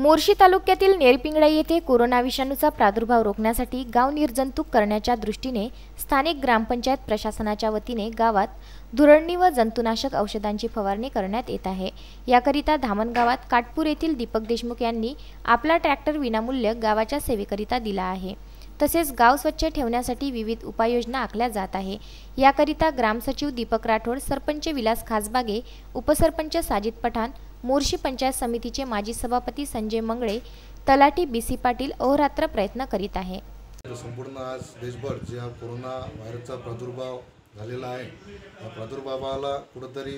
मोर्शी तालुक्यातील नेरपिंगळा येथे कोरोना विषाणूचा प्रादुर्भाव रोखण्यासाठी गाव निर्जंतुक करण्याच्या दृष्टीने स्थानिक ग्रामपंचायत प्रशासनाच्या वतीने गावात धुरळणी व जंतुनाशक औषधांची फवारणी करण्यात येत आहे। याकरिता धामणगावात काटपूर येथील दीपक देशमुख यांनी आपला ट्रॅक्टर विनामूल्य गावाच्या सेवेकरिता दिला आहे। तसेच गाव स्वच्छ ठेवण्यासाठी विविध उपाययोजना आखल्या जात आहे। याकरिता ग्रामसचिव दीपक राठोड, सरपंच विलास खासबागे, उपसरपंच साजिद पठाण, मोर्शी पंचायत समितीचे माजी सभापती संजय मंगळे, तलाठी बीसी पाटील अहोरात्र प्रयत्न करीत आहे। संपूर्ण आज देशभर जे हा कोरोना व्हायरसचा प्रादुर्भाव झालेला आहे, या प्रादुर्भावाला कुठेतरी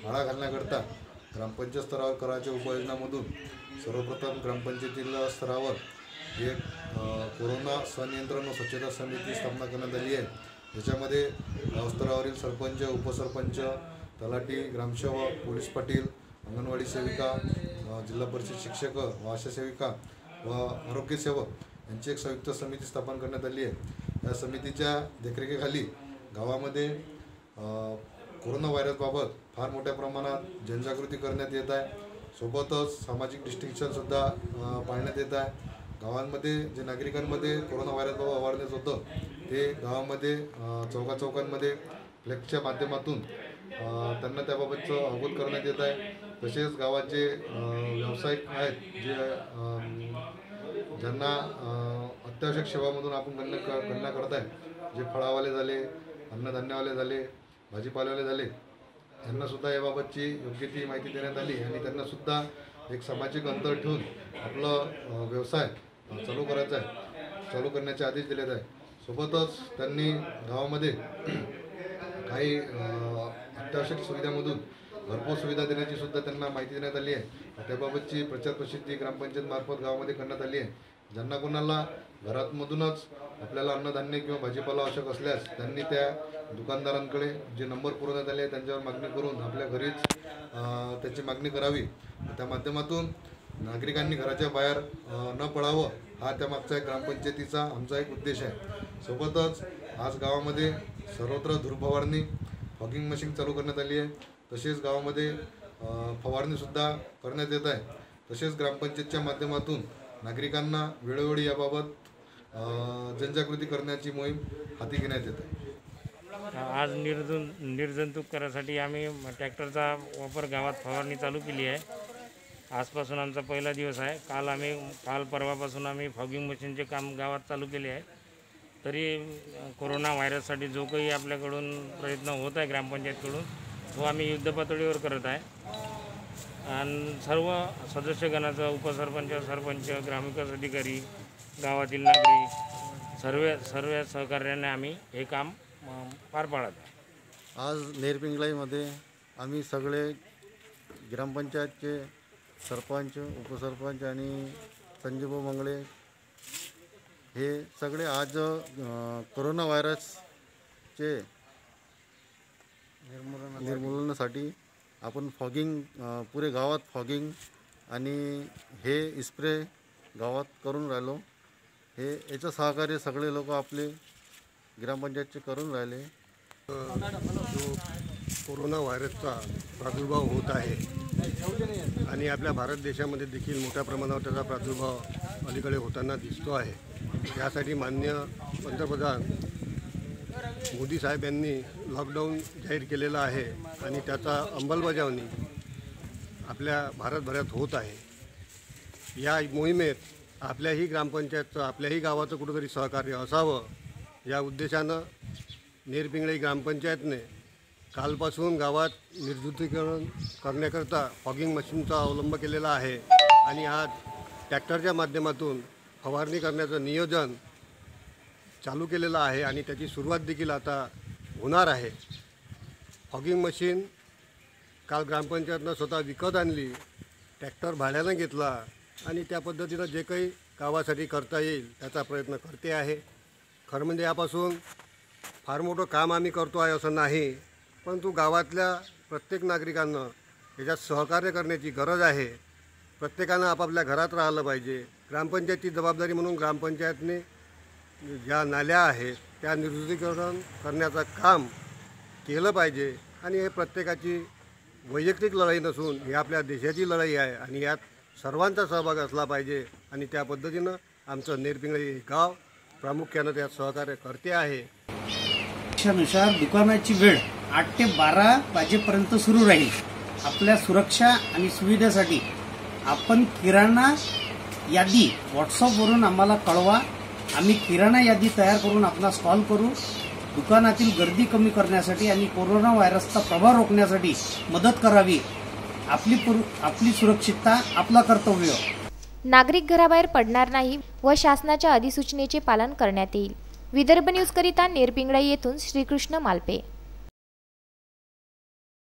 आळा घालण्याकरता ग्रामपंचायत स्तरावर करायच्या उपाययोजनांमधून सर्वप्रथम ग्रामपंचायतीला स्तरावर एक कोरोना संनियंत्रण व स्वच्छता समिती स्थापना करण्यात आली आहे। ज्याच्यामध्ये गाव स्तरावरील सरपंच, उपसरपंच, तलाठी, ग्रामसेवक, पोलीस पाटील, अंगणवाडी सेविका, जिल्हा परिषद शिक्षक व आशा सेविका व आरोग्य सेवक यांची एक संयुक्त समिती स्थापन करण्यात आली आहे। या समितीच्या देखरेखीखाली गावामध्ये कोरोना व्हायरसबाबत फार मोठ्या प्रमाणात जनजागृती करण्यात येत आहे। सोबतच सामाजिक डिस्टिंक्शनसुद्धा पाळण्यात येत आहे। गावांमध्ये जे नागरिकांमध्ये कोरोना व्हायरसबाबत अवेअरनेस होतं ते गावामध्ये चौकाचौकांमध्ये फ्लेक्सच्या माध्यमातून त्यांना त्याबाबतचं अवगत करण्यात येत आहे। तसेच गावात जे व्यावसायिक आहेत, जे ज्यांना अत्यावश्यक सेवामधून आपण गणना करत आहे, जे फळावाले झाले, अन्नधान्यवाले झाले, भाजीपाल्यावाले झाले, यांनासुद्धा याबाबतची योग्य ती माहिती देण्यात आली आणि त्यांनासुद्धा एक सामाजिक अंतर ठेवून आपलं व्यवसाय चालू करायचा आहे, चालू करण्याचे आदेश दिलेत आहे। सोबतच त्यांनी गावामध्ये काही अत्यावश्यक सुविधांमधून भरपूर सुविधा देण्याची सुद्धा त्यांना माहिती देण्यात आली आहे। त्याबाबतची प्रचार प्रसिद्धी ग्रामपंचायत मार्फत गावामध्ये करण्यात आली आहे। ज्यांना कोणाला घरातमधूनच आपल्याला अन्नधान्य किंवा भाजीपाला आवश्यक असल्यास त्यांनी त्या दुकानदारांकडे जे नंबर पुरवण्यात आले आहे त्यांच्यावर मागणी करून आपल्या घरीच त्याची मागणी करावी। त्या माध्यमातून नागरिकांनी घराच्या बाहेर न पडावं हा त्यामागचा एक ग्रामपंचायतीचा आमचा एक उद्देश आहे। सोबतच आज गावामध्ये सर्वत्र धूर फॉगिंग मशीन चालू करण्यात आली आहे। तसेच गावामध्ये फवारणीसुद्धा करण्यात येत आहे। तसेच ग्रामपंचायतच्या माध्यमातून नागरिकांना वेळोवेळी याबाबत जनजागृती करण्याची मोहीम हाती घेण्यात येत आहे। आज निर्जंतुक करायसाठी आम्ही ट्रॅक्टरचा वापर गावात फवारणी चालू केली आहे। आजपासून आमचा पहिला दिवस आहे। काल परवापासून आम्ही फॉगिंग मशीनचे काम गावात चालू केले आहे। तरी कोरोना व्हायरससाठी जो काही आपल्याकडून प्रयत्न होत आहे ग्रामपंचायतकडून तो आम्ही युद्धपातळीवर करत आहे आणि सर्व सदस्यगणाचा, उपसरपंच, सरपंच, ग्रामविकास अधिकारी, गावातील नागरिक सर्व सहकार्याने आम्ही हे काम पार पाडत आहे। आज नेरपिंगळाईमध्ये आम्ही सगळे ग्रामपंचायतचे सरपंच, उपसरपंच आणि संजयभाऊ मंगळे हे सगळे आज कोरोना व्हायरसचे निर्मूलनासाठी आपण फॉगिंग पुरे गावात फॉगिंग आणि हे स्प्रे गावात करून राहिलो। हे याचं सहकार्य सगळे लोक आपले ग्रामपंचायतचे करून राहिले। जो कोरोना व्हायरसचा प्रादुर्भाव होत आहे आणि आपल्या भारत देशामध्ये देखील मोठ्या प्रमाणावर त्याचा प्रादुर्भाव अलीकडे होताना दिसतो आहे। यासाठी माननीय पंतप्रधान मोदी साहेब यांनी लॉकडाऊन जाहीर केलेला आहे आणि त्याचा अंमलबजावणी आपल्या भारतभरात होत आहे। या मोहिमेत आपल्याही ग्रामपंचायतचं, आपल्याही गावाचं कुठेतरी सहकार्य असावं या उद्देशानं नेरपिंगळी ग्रामपंचायतने कालपासून गावात निर्जंतुकीकरण करण्याकरता फॉगिंग मशीनचा अवलंब केलेला आहे आणि आज ट्रॅक्टरच्या माध्यमातून फवारणी करण्याचं नियोजन चालू केलेलं आहे आणि त्याची सुरुवात देखील आता होणार आहे। फॉगिंग मशीन काल ग्रामपंचायतनं स्वतः विकत आणली, ट्रॅक्टर भाड्यानं घेतला आणि त्या पद्धतीनं जे काही गावासाठी करता येईल त्याचा प्रयत्न करते आहे। खरं म्हणजे यापासून फार मोठं काम आम्ही करतो आहे असं नाही, परंतु गावातल्या प्रत्येक नागरिकांना याच्यात सहकार्य करण्याची गरज आहे। प्रत्येकानं आपापल्या घरात राहिलं पाहिजे। ग्रामपंचायतची जबाबदारी म्हणून ग्रामपंचायतने ज्या नाल्या आहेत त्या निर्जंतुकीकरण करण्याचं काम केलं पाहिजे आणि हे प्रत्येकाची वैयक्तिक लढाई नसून ही आपल्या देशाची लढाई आहे आणि यात सर्वांचा सहभाग असला पाहिजे आणि त्या पद्धतीनं आमचं नेरपिंगळी गाव प्रामुख्यानं त्यात सहकार्य करते आहे. नुसार दुकानाची वेळ 8 ते 12 वाजेपर्यंत सुरू राहील. आपल्या सुरक्षा आणि सुविधेसाठी आपण किराणा यादी व्हॉट्सअपवरून आम्हाला कळवा. आम्ही किराणा यादी तयार करून आपणास कॉल करू. दुकानातील गर्दी कमी करण्यासाठी आणि कोरोना व्हायरसचा प्रभाव रोखण्यासाठी मदत करावी. आपली सुरक्षितता आपला कर्तव्य. नागरिक घराबाहेर पडणार नाही व शासनाच्या अधिसूचनेचे पालन करण्यात येईल. विदर्भ न्यूज करिता नेरपिंगळाई येथून श्रीकृष्ण मालपे.